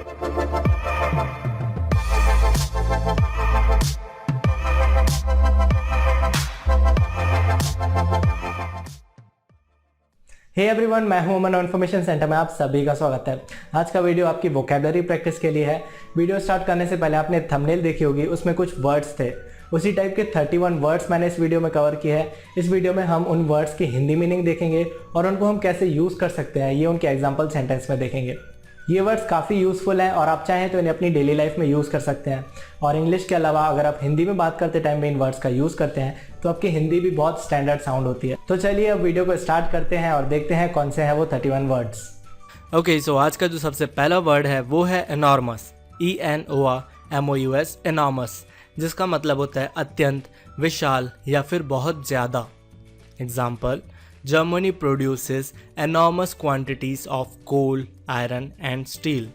Hey everyone, मैं हूं अमन information centre में आप सभी का स्वागत है। आज का वीडियो आपकी वोकैबुलरी प्रैक्टिस के लिए है। वीडियो स्टार्ट करने से पहले आपने थंबनेल देखी होगी, उसमें कुछ वर्ड्स थे। उसी टाइप के 31 वर्ड्स मैंने इस वीडियो में कवर किए हैं। इस वीडियो में हम उन वर्ड्स की हिंदी मीनिंग देखेंगे और उनको हम कैसे यूज़ कर सकते हैं ये उनके एग्जाम्पल सेंटेंस में देखेंगे। ये वर्ड्स काफ़ी यूज़फुल हैं और आप चाहें तो इन्हें अपनी डेली लाइफ में यूज़ कर सकते हैं। और इंग्लिश के अलावा अगर आप हिंदी में बात करते टाइम में इन वर्ड्स का यूज़ करते हैं तो आपकी हिंदी भी बहुत स्टैंडर्ड साउंड होती है। तो चलिए अब वीडियो को स्टार्ट करते हैं और देखते हैं कौन से हैं वो 31 वर्ड्स। ओके, सो आज का जो सबसे पहला वर्ड है वो है एनॉर्मस, ENORMOUS, एनॉर्मस, जिसका मतलब होता है अत्यंत, विशाल या फिर बहुत ज़्यादा। Example, Germany produces enormous quantities of coal, iron and steel.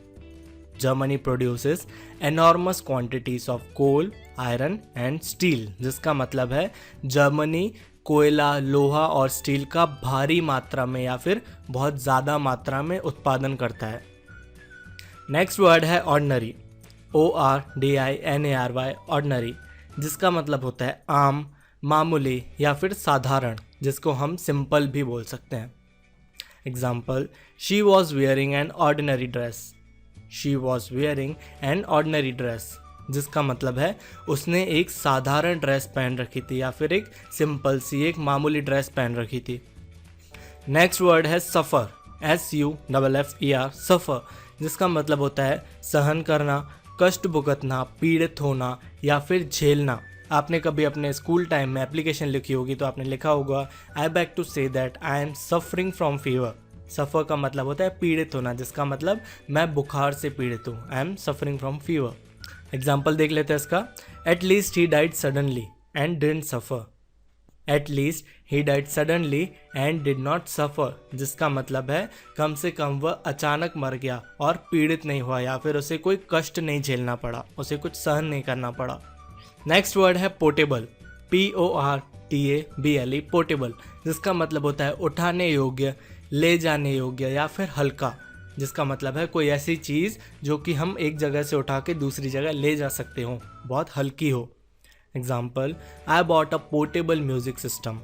Germany produces enormous quantities of coal, iron and steel, जिसका मतलब है जर्मनी कोयला, लोहा और स्टील का भारी मात्रा में या फिर बहुत ज़्यादा मात्रा में उत्पादन करता है। नेक्स्ट वर्ड है ऑर्डिनरी, ORDINARY, ऑर्डिनरी, जिसका मतलब होता है आम, मामूली या फिर साधारण, जिसको हम सिंपल भी बोल सकते हैं। Example, she was wearing an ordinary dress, she was wearing an ordinary dress, जिसका मतलब है उसने एक साधारण ड्रेस पहन रखी थी या फिर एक सिंपल सी एक मामूली ड्रेस पहन रखी थी। नेक्स्ट वर्ड है सफ़र, SUFFER, सफ़र, जिसका मतलब होता है सहन करना, कष्ट भुगतना, पीड़ित होना या फिर झेलना। आपने कभी अपने स्कूल टाइम में एप्लीकेशन लिखी होगी तो आपने लिखा होगा I beg to say that I am suffering from fever. Suffer का मतलब होता है पीड़ित होना, जिसका मतलब मैं बुखार से पीड़ित हूँ, I am suffering from fever. Example देख लेते हैं इसका, at least he died suddenly and didn't suffer, at least he died suddenly and did not suffer, जिसका मतलब है कम से कम वह अचानक मर गया और पीड़ित नहीं हुआ या फिर उसे कोई कष्ट नहीं झेलना पड़ा, उसे कुछ सहन नहीं करना पड़ा। नेक्स्ट वर्ड है पोर्टेबल, PORTABLE, पोर्टेबल, जिसका मतलब होता है उठाने योग्य, ले जाने योग्य या फिर हल्का, जिसका मतलब है कोई ऐसी चीज़ जो कि हम एक जगह से उठा के दूसरी जगह ले जा सकते हो, बहुत हल्की हो। Example, I bought a portable music system,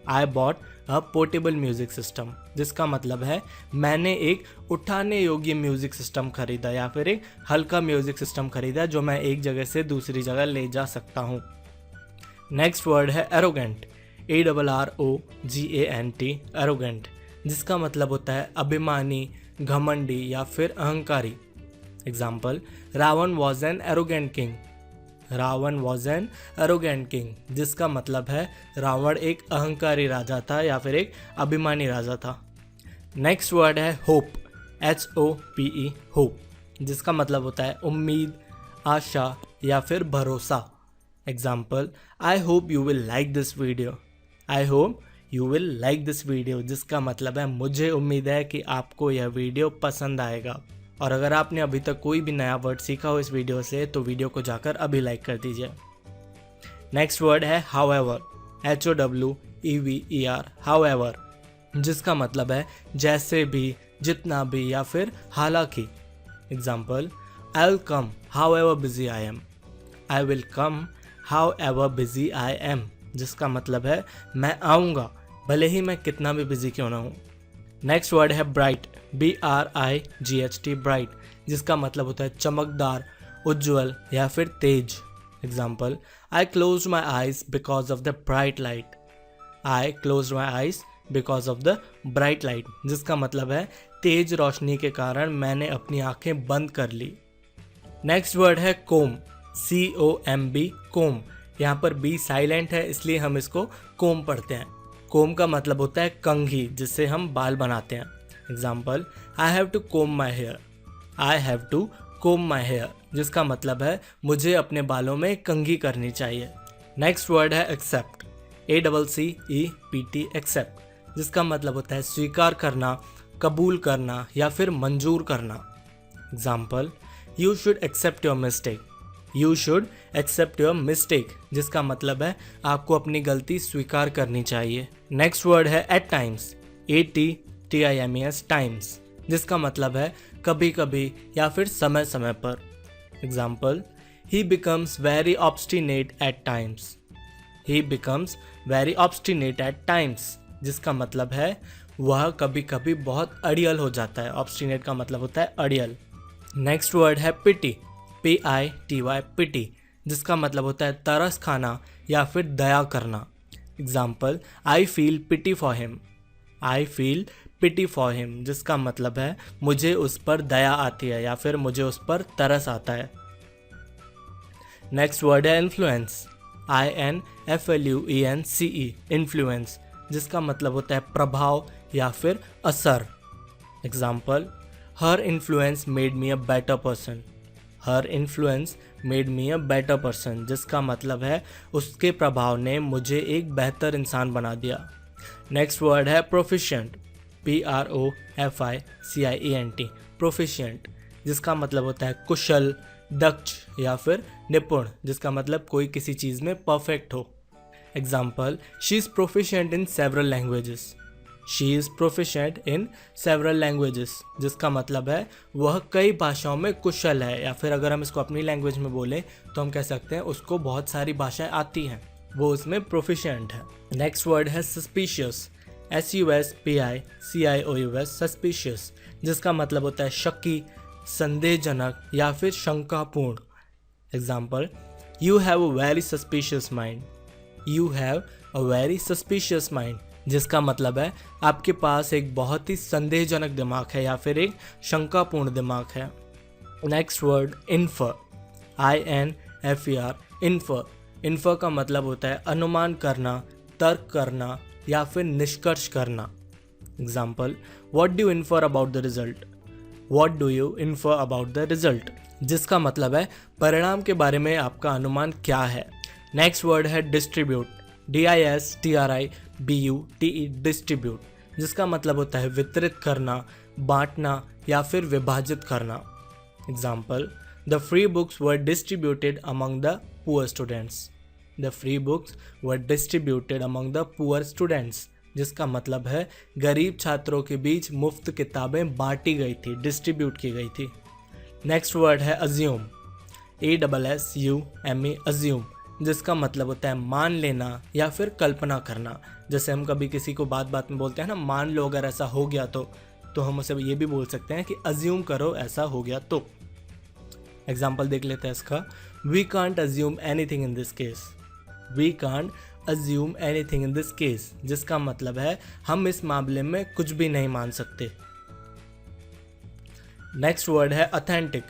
I bought a portable music system, जिसका मतलब है मैंने एक उठाने योग्य म्यूजिक सिस्टम खरीदा या फिर एक हल्का म्यूजिक सिस्टम खरीदा जो मैं एक जगह से दूसरी जगह ले जा सकता हूँ। नेक्स्ट वर्ड है एरोगेंट, ARROGANT, एरोगेंट, जिसका मतलब होता है अभिमानी, घमंडी या फिर अहंकारी। Example, Ravana was an arrogant king, Ravana was an arrogant king, जिसका मतलब है रावण एक अहंकारी राजा था या फिर एक अभिमानी राजा था। नेक्स्ट वर्ड है होप, HOPE, होप, जिसका मतलब होता है उम्मीद, आशा या फिर भरोसा। Example, I hope you will like this video, I hope you will like this video, जिसका मतलब है मुझे उम्मीद है कि आपको यह वीडियो पसंद आएगा। और अगर आपने अभी तक कोई भी नया वर्ड सीखा हो इस वीडियो से तो वीडियो को जाकर अभी लाइक कर दीजिए। नेक्स्ट वर्ड है हाउएवर, HOWEVER, हाउएवर, जिसका मतलब है जैसे भी, जितना भी या फिर हालांकि। Example, I will come however busy I am, I will come however busy I am, जिसका मतलब है मैं आऊँगा भले ही मैं कितना भी बिजी क्यों ना हूँ। नेक्स्ट वर्ड है ब्राइट, BRIGHT, ब्राइट, जिसका मतलब होता है चमकदार, उज्ज्वल या फिर तेज। Example, I close my eyes because of the bright light, I close my eyes because of the bright light, जिसका मतलब है तेज रोशनी के कारण मैंने अपनी आंखें बंद कर ली। नेक्स्ट वर्ड है कोम, COMB, कोम, यहाँ पर B साइलेंट है इसलिए हम इसको कोम पढ़ते हैं। कोम का मतलब होता है कंघी, जिससे हम बाल बनाते हैं। Example, I have to comb my hair, I have to comb my hair, जिसका मतलब है मुझे अपने बालों में कंघी करनी चाहिए। नेक्स्ट वर्ड है एक्सेप्ट, ACCEPT, एक्सेप्ट, जिसका मतलब होता है स्वीकार करना, कबूल करना या फिर मंजूर करना। Example, you should accept your mistake, you should accept your mistake, जिसका मतलब है आपको अपनी गलती स्वीकार करनी चाहिए। नेक्स्ट वर्ड है एट टाइम्स, ATTIMES, टाइम्स, जिसका मतलब है कभी कभी या फिर समय समय पर। Example, he becomes very obstinate at times. He becomes very obstinate at times, जिसका मतलब है वह कभी कभी बहुत अड़ियल हो जाता है। ऑब्स्टिनेट का मतलब होता है अड़ियल। नेक्स्ट वर्ड है पिटी, PITY, पिटी, जिसका मतलब होता है तरस खाना या फिर दया करना। Example, I feel pity for him. I feel pity for him, जिसका मतलब है मुझे उस पर दया आती है या फिर मुझे उस पर तरस आता है। नेक्स्ट वर्ड है इन्फ्लुएंस, INFLUENCE, इन्फ्लुएंस, जिसका मतलब होता है प्रभाव या फिर असर। Example, her influence made me a better person. Her influence made me a better person, जिसका मतलब है उसके प्रभाव ने मुझे एक बेहतर इंसान बना दिया। नेक्स्ट वर्ड है प्रोफिशिएंट, PROFICIENT, प्रोफिशिएंट, जिसका मतलब होता है कुशल, दक्ष या फिर निपुण, जिसका मतलब कोई किसी चीज़ में परफेक्ट हो। Example, she is proficient in several languages. She is proficient in several languages, जिसका मतलब है वह कई भाषाओं में कुशल है, या फिर अगर हम इसको अपनी लैंग्वेज में बोलें तो हम कह सकते हैं उसको बहुत सारी भाषाएं आती हैं, वो उसमें प्रोफिशिएंट है। नेक्स्ट वर्ड है सस्पिशियस, SUSPICIOUS, सस्पिशियस, जिसका मतलब होता है शक्की, संदेहजनक या फिर शंकापूर्ण। Example, you have a very suspicious mind. You have a very suspicious mind, जिसका मतलब है आपके पास एक बहुत ही संदेहजनक दिमाग है या फिर एक शंकापूर्ण दिमाग है। Next word infer, INFER, infer, infer का मतलब होता है अनुमान करना, तर्क करना या फिर निष्कर्ष करना। Example, what do you infer about the result. What do you infer about the result, जिसका मतलब है परिणाम के बारे में आपका अनुमान क्या है। नेक्स्ट वर्ड है डिस्ट्रीब्यूट, DISTRIBUTE, डिस्ट्रीब्यूट, जिसका मतलब होता है वितरित करना, बांटना या फिर विभाजित करना। Example, the free books were distributed among the poor students. The free books were distributed among the poor students, जिसका मतलब है गरीब छात्रों के बीच मुफ्त किताबें बांटी गई थी, डिस्ट्रीब्यूट की गई थी। नेक्स्ट वर्ड है अज्यूम, ASSUME, अज्यूम, जिसका मतलब होता है मान लेना या फिर कल्पना करना। जैसे हम कभी किसी को बात बात में बोलते हैं ना, मान लो अगर ऐसा हो गया तो हम उसे ये भी बोल सकते हैं कि अज्यूम करो ऐसा हो गया तो। एग्जाम्पल देख लेते हैं इसका, we can't assume anything in this case. We can't assume anything in this case, जिसका मतलब है हम इस मामले में कुछ भी नहीं मान सकते। नेक्स्ट वर्ड है ऑथेंटिक,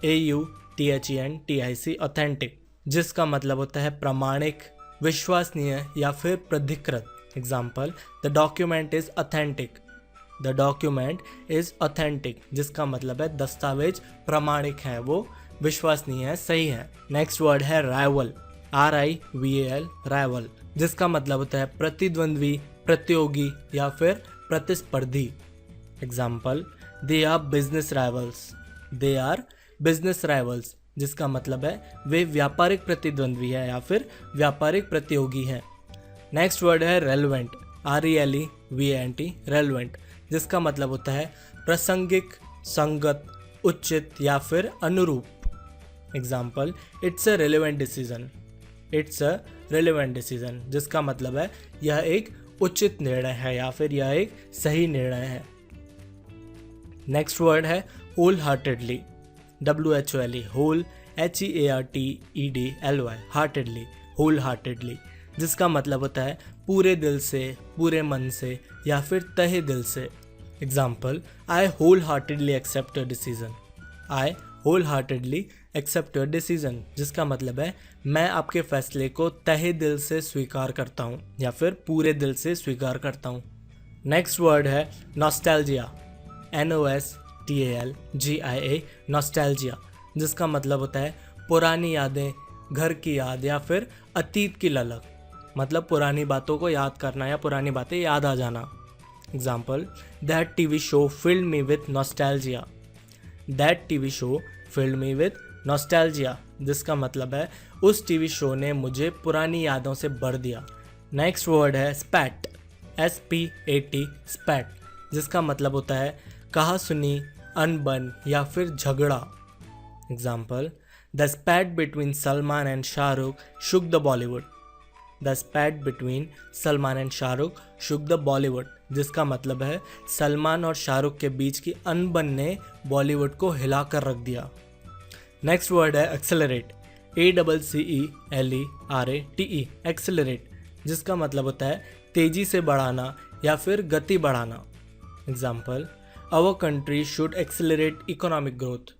AUTHENTIC, ऑथेंटिक, जिसका मतलब होता है प्रामाणिक, विश्वसनीय या फिर प्राधिकृत। Example, the document is authentic. The document is authentic, जिसका मतलब है दस्तावेज प्रामाणिक है, वो विश्वसनीय है, सही है। नेक्स्ट वर्ड है राइवल, RIVAL, राइवल, जिसका मतलब होता है प्रतिद्वंद्वी, प्रतियोगी या फिर प्रतिस्पर्धी। Example, they are business rivals. They are business rivals, जिसका मतलब है वे व्यापारिक प्रतिद्वंद्वी है या फिर व्यापारिक प्रतियोगी है। नेक्स्ट वर्ड है रेलेवेंट, RELEVANT, रेलेवेंट, जिसका मतलब होता है प्रासंगिक, संगत, उचित या फिर अनुरूप। Example, it's a relevant decision. It's a relevant decision, जिसका मतलब है यह एक उचित निर्णय है या फिर यह एक सही निर्णय है। नेक्स्ट वर्ड है whole heartedly, WHOLE, whole, HEARTEDLY, heartedly, whole heartedly, जिसका मतलब होता है पूरे दिल से, पूरे मन से या फिर तहे दिल से। Example, I whole heartedly accept your decision. I whole heartedly accept your decision, जिसका मतलब है मैं आपके फैसले को तहे दिल से स्वीकार करता हूँ या फिर पूरे दिल से स्वीकार करता हूँ। नेक्स्ट वर्ड है नॉस्टैल्जिया, NOSTALGIA, नॉस्टैल्जिया, जिसका मतलब होता है पुरानी यादें, घर की याद या फिर अतीत की ललक, मतलब पुरानी बातों को याद करना या पुरानी बातें याद आ जाना। Example, that TV show field me with nostalgia. That TV show field me with nostalgia, जिसका मतलब है उस TV शो ने मुझे पुरानी यादों से भर दिया। नेक्स्ट वर्ड है स्पैट, SPAT, स्पैट, जिसका मतलब होता है कहा सुनी, अनबन या फिर झगड़ा। Example, the स्पैट between Salman and Shahrukh shook the Bollywood. The स्पैट between Salman and Shahrukh shook the Bollywood, जिसका मतलब है सलमान और शाहरुख के बीच की अनबन ने बॉलीवुड को हिला कर रख दिया। नेक्स्ट वर्ड है एक्सेलरेट, ACCELERATE, एक्सेलरेट, जिसका मतलब होता है तेजी से बढ़ाना या फिर गति बढ़ाना। Example, our country should accelerate economic growth.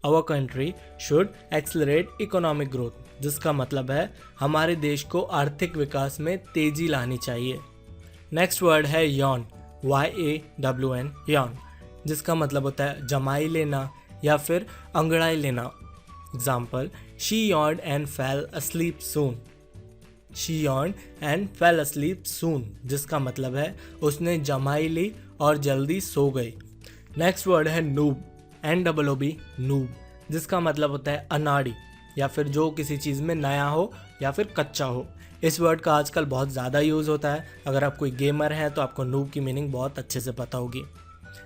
Our country should accelerate economic growth, जिसका मतलब है हमारे देश को आर्थिक विकास में तेजी लानी चाहिए। नेक्स्ट वर्ड है यॉन, YAWN, यॉन, जिसका मतलब होता है जमाई लेना या फिर अंगड़ाई लेना। Example, she yawned and fail asleep soon। She yawned and fail asleep soon, जिसका मतलब है उसने जमाई ली और जल्दी सो गई। नेक्स्ट वर्ड है नूब, NOOB, नूब, जिसका मतलब होता है अनाड़ी या फिर जो किसी चीज़ में नया हो या फिर कच्चा हो। इस वर्ड का आजकल बहुत ज़्यादा यूज़ होता है। अगर आप कोई गेमर हैं तो आपको नूब की मीनिंग बहुत अच्छे से पता होगी।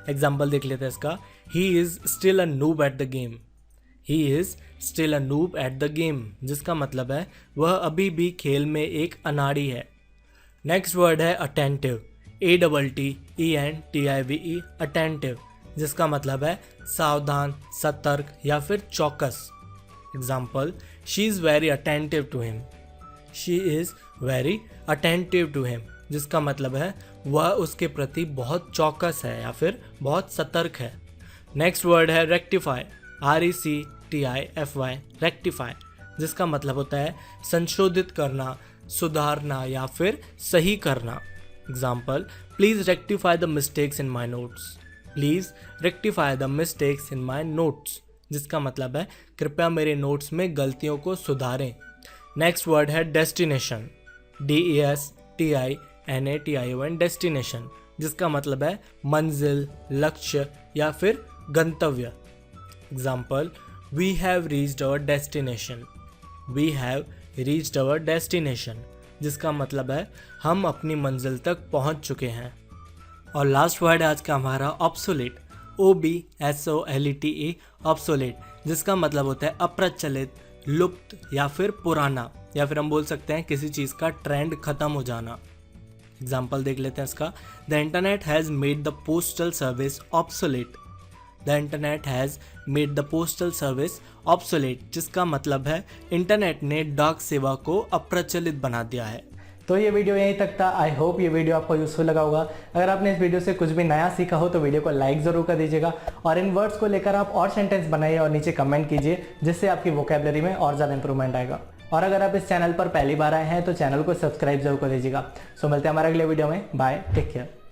एग्जाम्पल देख लेते हैं इसका, he is still a noob at the game. He is still a noob at the game, जिसका मतलब है वह अभी भी खेल में एक अनाड़ी है। नेक्स्ट वर्ड है अटेंटिव, ATTENTIVE, अटेंटिव, जिसका मतलब है सावधान, सतर्क या फिर चौकस। Example, she is very attentive to him. She is very attentive to him, जिसका मतलब है वह उसके प्रति बहुत चौकस है या फिर बहुत सतर्क है। नेक्स्ट वर्ड है रेक्टिफाई, RECTIFY, रेक्टिफाई, जिसका मतलब होता है संशोधित करना, सुधारना या फिर सही करना। Example, please rectify the mistakes in my notes. Please rectify the mistakes in my notes, जिसका मतलब है कृपया मेरे नोट्स में गलतियों को सुधारें। नेक्स्ट वर्ड है डेस्टिनेशन, DESTINATION, डेस्टिनेशन, जिसका मतलब है मंजिल, लक्ष्य या फिर गंतव्य। Example, we have reached our destination. We have reached our destination, जिसका मतलब है हम अपनी मंजिल तक पहुंच चुके हैं। और लास्ट वर्ड है आज का हमारा ऑब्सोलेट, OBSOLETE, ऑब्सोलेट, जिसका मतलब होता है अप्रचलित, लुप्त या फिर पुराना, या फिर हम बोल सकते हैं किसी चीज़ का ट्रेंड खत्म हो जाना। एग्जाम्पल देख लेते हैं इसका, the internet has made the postal service obsolete. The internet has made the postal service obsolete, जिसका मतलब है इंटरनेट ने डाक सेवा को अप्रचलित बना दिया है। तो ये वीडियो यहीं तक था। आई होप ये वीडियो आपको यूजफुल लगा होगा। अगर आपने इस वीडियो से कुछ भी नया सीखा हो तो वीडियो को लाइक ज़रूर कर दीजिएगा, और इन वर्ड्स को लेकर आप और सेंटेंस बनाइए और नीचे कमेंट कीजिए, जिससे आपकी वोकैबुलरी में और ज़्यादा इंप्रूवमेंट आएगा। और अगर आप इस चैनल पर पहली बार आए हैं तो चैनल को सब्सक्राइब जरूर कर दीजिएगा। सो मिलते हैं हमारे अगले वीडियो में। Bye, take care.